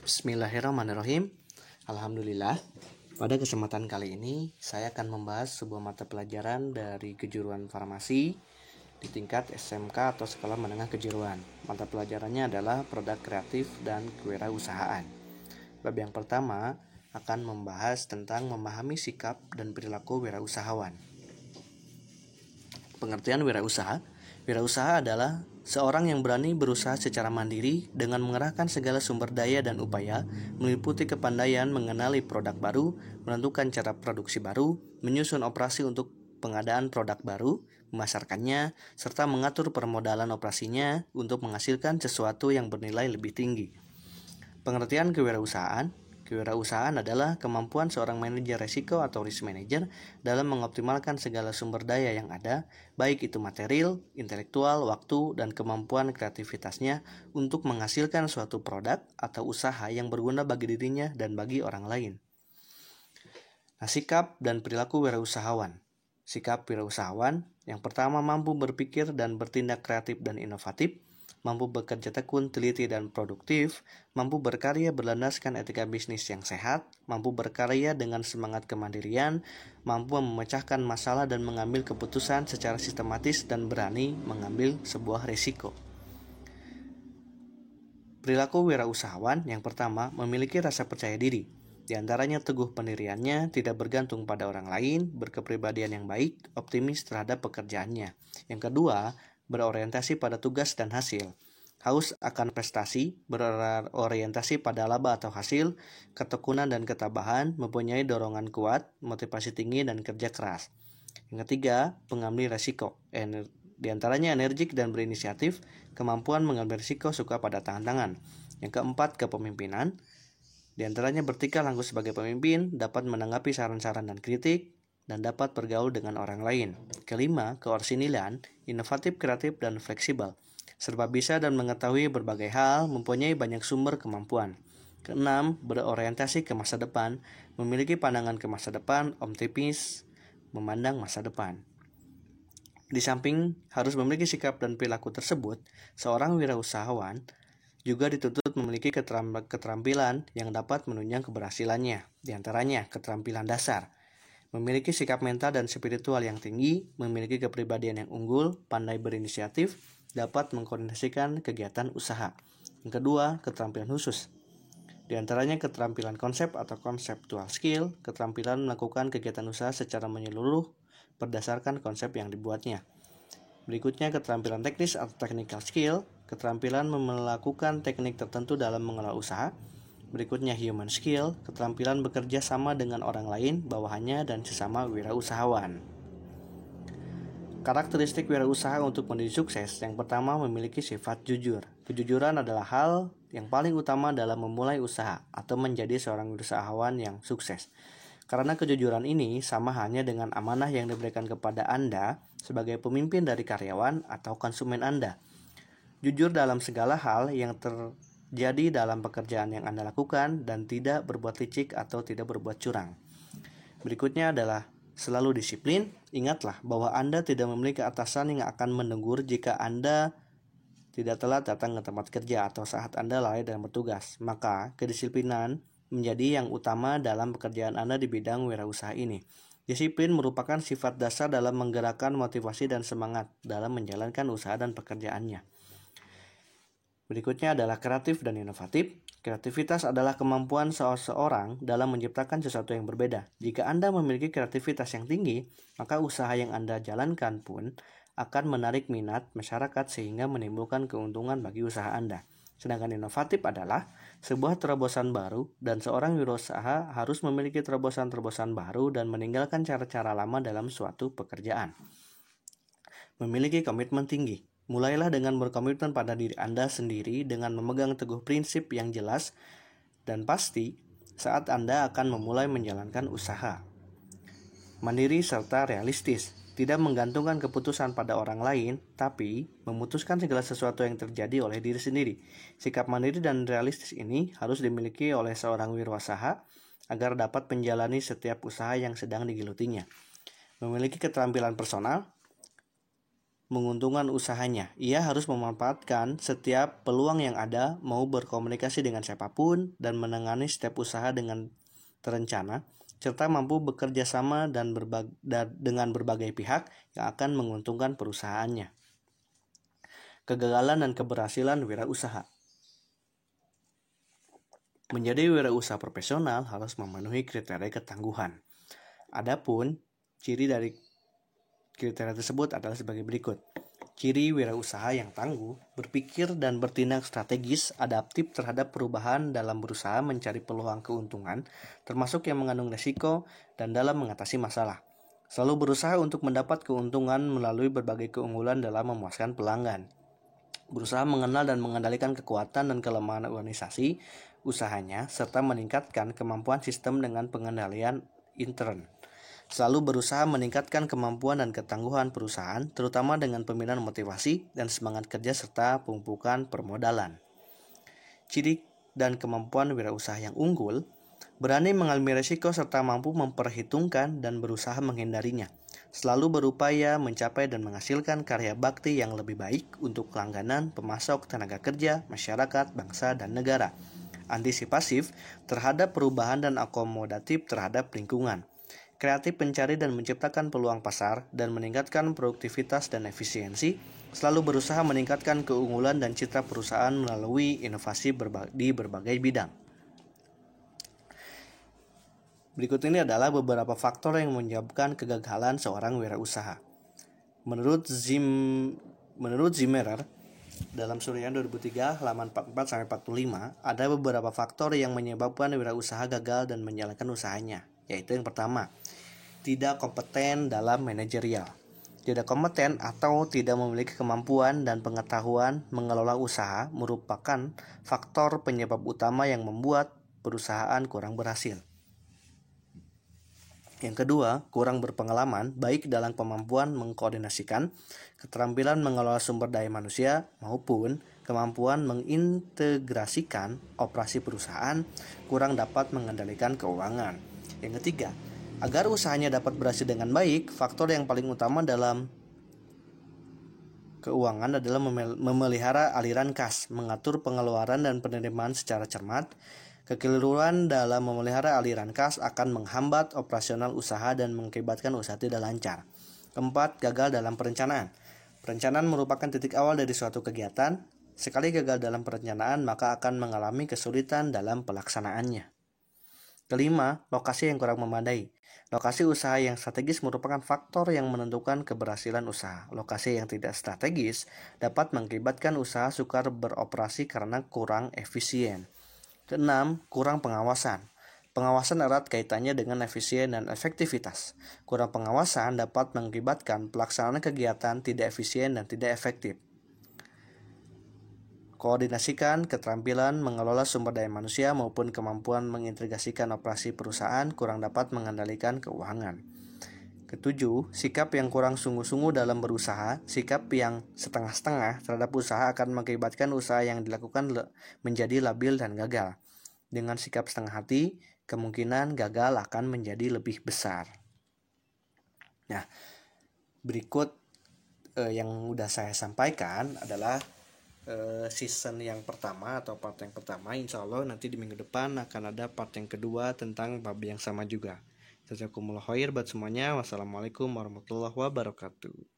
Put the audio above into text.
Bismillahirrahmanirrahim. Alhamdulillah. Pada kesempatan kali ini saya akan membahas sebuah mata pelajaran dari kejuruan farmasi di tingkat SMK atau sekolah menengah kejuruan. Mata pelajarannya adalah produk kreatif dan kewirausahaan. Bab yang pertama akan membahas tentang memahami sikap dan perilaku wirausahawan. Pengertian wirausaha. Wirausaha adalah seorang yang berani berusaha secara mandiri dengan mengerahkan segala sumber daya dan upaya, meliputi kepandaian mengenali produk baru, menentukan cara produksi baru, menyusun operasi untuk pengadaan produk baru, memasarkannya, serta mengatur permodalan operasinya untuk menghasilkan sesuatu yang bernilai lebih tinggi. Pengertian kewirausahaan. Kewirausahaan adalah kemampuan seorang manajer risiko atau risk manager dalam mengoptimalkan segala sumber daya yang ada, baik itu material, intelektual, waktu, dan kemampuan kreativitasnya untuk menghasilkan suatu produk atau usaha yang berguna bagi dirinya dan bagi orang lain. Nah, sikap dan perilaku wirausahawan. Sikap wirausahawan yang pertama mampu berpikir dan bertindak kreatif dan inovatif, mampu bekerja tekun, teliti, dan produktif, mampu berkarya berlandaskan etika bisnis yang sehat, mampu berkarya dengan semangat kemandirian, mampu memecahkan masalah dan mengambil keputusan secara sistematis dan berani mengambil sebuah risiko. Perilaku wirausahawan yang pertama memiliki rasa percaya diri. Di antaranya teguh pendiriannya, tidak bergantung pada orang lain, berkepribadian yang baik, optimis terhadap pekerjaannya. Yang kedua, berorientasi pada tugas dan hasil. Haus akan prestasi, berorientasi pada laba atau hasil, ketekunan dan ketabahan, mempunyai dorongan kuat, motivasi tinggi, dan kerja keras. Yang ketiga, pengambil risiko. Di antaranya energik dan berinisiatif, kemampuan mengambil risiko, suka pada tantangan. Yang keempat, kepemimpinan. Di antaranya bertikah laku sebagai pemimpin, dapat menanggapi saran-saran dan kritik, dan dapat bergaul dengan orang lain. Kelima, keorsinilan, inovatif, kreatif, dan fleksibel. Serba bisa dan mengetahui berbagai hal, mempunyai banyak sumber kemampuan. Keenam, berorientasi ke masa depan, memiliki pandangan ke masa depan, optimis, memandang masa depan. Di samping harus memiliki sikap dan perilaku tersebut, seorang wirausahawan juga dituntut memiliki keterampilan yang dapat menunjang keberhasilannya. Di antaranya, keterampilan dasar. Memiliki sikap mental dan spiritual yang tinggi, memiliki kepribadian yang unggul, pandai berinisiatif, dapat mengkoordinasikan kegiatan usaha. Yang kedua, keterampilan khusus. Di antaranya keterampilan konsep atau conceptual skill, keterampilan melakukan kegiatan usaha secara menyeluruh berdasarkan konsep yang dibuatnya. Berikutnya, keterampilan teknis atau technical skill, keterampilan melakukan teknik tertentu dalam mengelola usaha. Berikutnya, human skill, keterampilan bekerja sama dengan orang lain, bawahannya, dan sesama wirausahawan. Karakteristik wirausaha untuk menjadi sukses. Yang pertama, memiliki sifat jujur. Kejujuran adalah hal yang paling utama dalam memulai usaha atau menjadi seorang wirausahawan yang sukses. Karena kejujuran ini sama halnya dengan amanah yang diberikan kepada Anda sebagai pemimpin dari karyawan atau konsumen Anda. Jujur dalam segala hal yang terjadi dalam pekerjaan yang Anda lakukan dan tidak berbuat licik atau tidak berbuat curang. Berikutnya adalah selalu disiplin. Ingatlah bahwa Anda tidak memiliki atasan yang akan menegur jika Anda tidak telat datang ke tempat kerja atau saat Anda lalai dalam bertugas. Maka kedisiplinan menjadi yang utama dalam pekerjaan Anda di bidang wirausaha ini. Disiplin merupakan sifat dasar dalam menggerakkan motivasi dan semangat dalam menjalankan usaha dan pekerjaannya. Berikutnya adalah kreatif dan inovatif. Kreativitas adalah kemampuan seseorang dalam menciptakan sesuatu yang berbeda. Jika Anda memiliki kreativitas yang tinggi, maka usaha yang Anda jalankan pun akan menarik minat masyarakat sehingga menimbulkan keuntungan bagi usaha Anda. Sedangkan inovatif adalah sebuah terobosan baru, dan seorang wirausaha harus memiliki terobosan-terobosan baru dan meninggalkan cara-cara lama dalam suatu pekerjaan. Memiliki komitmen tinggi. Mulailah dengan berkomitmen pada diri Anda sendiri dengan memegang teguh prinsip yang jelas dan pasti saat Anda akan memulai menjalankan usaha. Mandiri serta realistis. Tidak menggantungkan keputusan pada orang lain, tapi memutuskan segala sesuatu yang terjadi oleh diri sendiri. Sikap mandiri dan realistis ini harus dimiliki oleh seorang wirausaha agar dapat menjalani setiap usaha yang sedang digelutinya. Memiliki keterampilan personal. menguntungkan usahanya. Ia harus memanfaatkan setiap peluang yang ada, mau berkomunikasi dengan siapapun, dan menangani setiap usaha dengan terencana, serta mampu bekerja sama dengan berbagai pihak yang akan menguntungkan perusahaannya. Kegagalan dan keberhasilan wirausaha. Menjadi wirausaha profesional harus memenuhi kriteria ketangguhan. Adapun ciri dari kriteria tersebut adalah sebagai berikut. Ciri wirausaha yang tangguh, berpikir dan bertindak strategis, adaptif terhadap perubahan dalam berusaha mencari peluang keuntungan, termasuk yang mengandung risiko dan dalam mengatasi masalah. Selalu berusaha untuk mendapat keuntungan melalui berbagai keunggulan dalam memuaskan pelanggan. Berusaha mengenal dan mengendalikan kekuatan dan kelemahan organisasi usahanya, serta meningkatkan kemampuan sistem dengan pengendalian intern. Selalu berusaha meningkatkan kemampuan dan ketangguhan perusahaan, terutama dengan pembinaan motivasi dan semangat kerja serta pemupukan permodalan. Ciri dan kemampuan wirausaha yang unggul, berani mengambil risiko serta mampu memperhitungkan dan berusaha menghindarinya. Selalu berupaya mencapai dan menghasilkan karya bakti yang lebih baik untuk langganan, pemasok, tenaga kerja, masyarakat, bangsa, dan negara. Antisipasif terhadap perubahan dan akomodatif terhadap lingkungan. Kreatif mencari dan menciptakan peluang pasar dan meningkatkan produktivitas dan efisiensi, selalu berusaha meningkatkan keunggulan dan citra perusahaan melalui inovasi di berbagai bidang. Berikut ini adalah beberapa faktor yang menyebabkan kegagalan seorang wirausaha. Menurut Zimmerer, dalam Suryan 2003 halaman 44-45, ada beberapa faktor yang menyebabkan wirausaha gagal dan menjalankan usahanya, yaitu yang pertama, tidak kompeten dalam manajerial. Tidak kompeten atau tidak memiliki kemampuan dan pengetahuan mengelola usaha merupakan faktor penyebab utama yang membuat perusahaan kurang berhasil. Yang kedua, kurang berpengalaman baik dalam kemampuan mengkoordinasikan, keterampilan mengelola sumber daya manusia, maupun kemampuan mengintegrasikan operasi perusahaan, kurang dapat mengendalikan keuangan. Yang ketiga, agar usahanya dapat berhasil dengan baik, faktor yang paling utama dalam keuangan adalah memelihara aliran kas, mengatur pengeluaran dan penerimaan secara cermat. Kekeliruan dalam memelihara aliran kas akan menghambat operasional usaha dan mengakibatkan usaha tidak lancar. Keempat, gagal dalam perencanaan. Perencanaan merupakan titik awal dari suatu kegiatan. Sekali gagal dalam perencanaan, maka akan mengalami kesulitan dalam pelaksanaannya. Kelima, lokasi yang kurang memadai. Lokasi usaha yang strategis merupakan faktor yang menentukan keberhasilan usaha. Lokasi yang tidak strategis dapat mengakibatkan usaha sukar beroperasi karena kurang efisien. Keenam, kurang pengawasan. Pengawasan erat kaitannya dengan efisien dan efektivitas. Kurang pengawasan dapat mengakibatkan pelaksanaan kegiatan tidak efisien dan tidak efektif. Koordinasikan keterampilan mengelola sumber daya manusia maupun kemampuan mengintegrasikan operasi perusahaan kurang dapat mengendalikan keuangan. Ketujuh, sikap yang kurang sungguh-sungguh dalam berusaha. Sikap yang setengah-setengah terhadap usaha akan mengakibatkan usaha yang dilakukan menjadi labil dan gagal. Dengan sikap setengah hati, kemungkinan gagal akan menjadi lebih besar. Nah, berikut yang udah saya sampaikan adalah season yang pertama atau part yang pertama. Insya Allah nanti di minggu depan akan ada part yang kedua tentang bab yang sama juga. Jazakumullah khair buat semuanya. Wassalamualaikum warahmatullahi wabarakatuh.